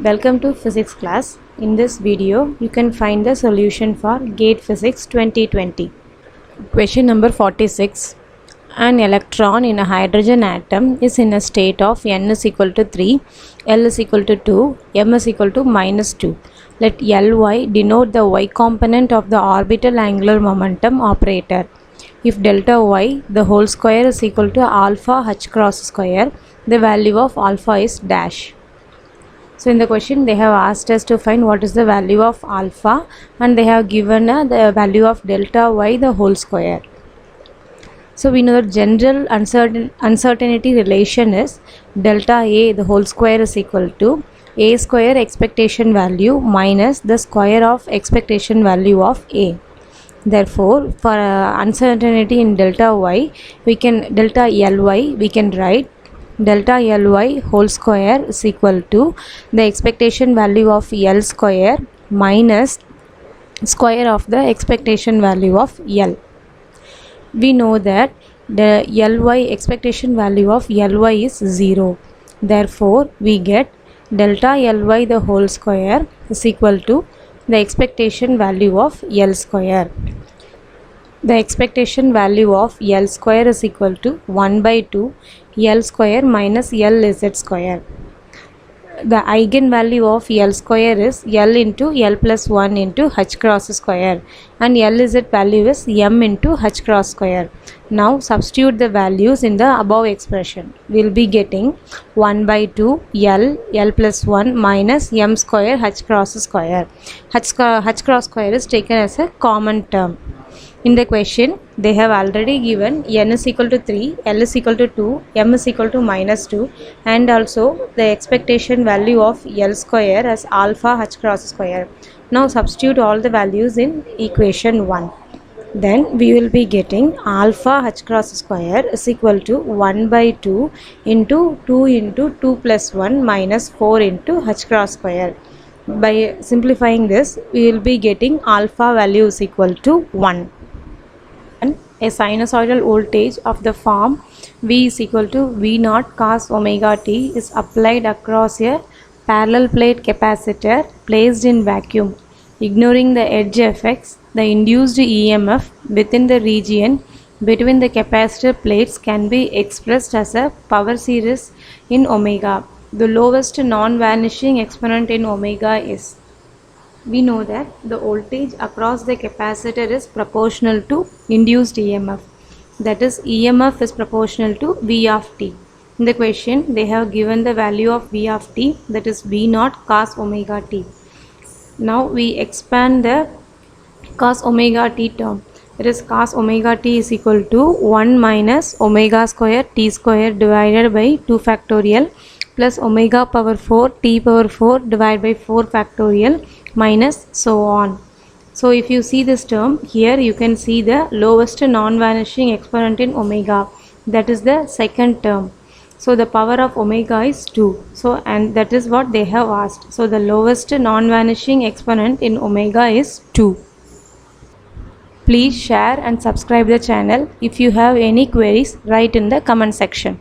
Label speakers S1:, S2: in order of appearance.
S1: Welcome to physics class. In this video, you can find the solution for GATE Physics 2020. Question number 46. An electron in a hydrogen atom is in a state of n is equal to 3, L is equal to 2, m is equal to minus 2. Let Ly denote the y component of the orbital angular momentum operator. If delta y, the whole square, is equal to alpha h cross square, the value of alpha is dash. So in the question they have asked us to find what is the value of alpha, and they have given the value of delta y the whole square. So we know that general uncertainty relation is delta a the whole square is equal to a square expectation value minus the square of expectation value of a. Therefore, for uncertainty in delta y, delta ly we can write delta ly whole square is equal to the expectation value of L square minus square of the expectation value of L. We know that the Ly expectation value of Ly is 0. Therefore, we get delta Ly the whole square is equal to the expectation value of L square. The expectation value of L square is equal to 1 by 2 L square minus Lz square. The eigenvalue of L square is L into L plus 1 into h cross square, and Lz value is m into h cross square. Now substitute the values in the above expression. We will be getting 1 by 2 L plus 1 minus m square h cross square. H cross square is taken as a common term. In the question, they have already given n is equal to 3, L is equal to 2, m is equal to minus 2, and also the expectation value of L square as alpha h cross square. Now substitute all the values in equation 1. Then we will be getting alpha h cross square is equal to 1 by 2 into 2 plus 1 minus 4 into h cross square. By simplifying this, we will be getting alpha value is equal to 1. A sinusoidal voltage of the form V is equal to V naught cos omega t is applied across a parallel plate capacitor placed in vacuum. Ignoring the edge effects, the induced EMF within the region between the capacitor plates can be expressed as a power series in omega. The lowest non-vanishing exponent in omega is. We know that the voltage across the capacitor is proportional to induced EMF. That is, EMF is proportional to V of t. In the question, they have given the value of V of t, that is V naught cos omega t. Now we expand the cos omega t term. That is, cos omega t is equal to 1 minus omega square t square divided by 2 factorial plus omega power 4 t power 4 divided by 4 factorial minus so on. So if you see this term here, you can see the lowest non-vanishing exponent in omega, that is the second term. So the power of omega is 2. So, and that is what they have asked. So the lowest non-vanishing exponent in omega is 2. Please share and subscribe the channel. If you have any queries, write in the comment section.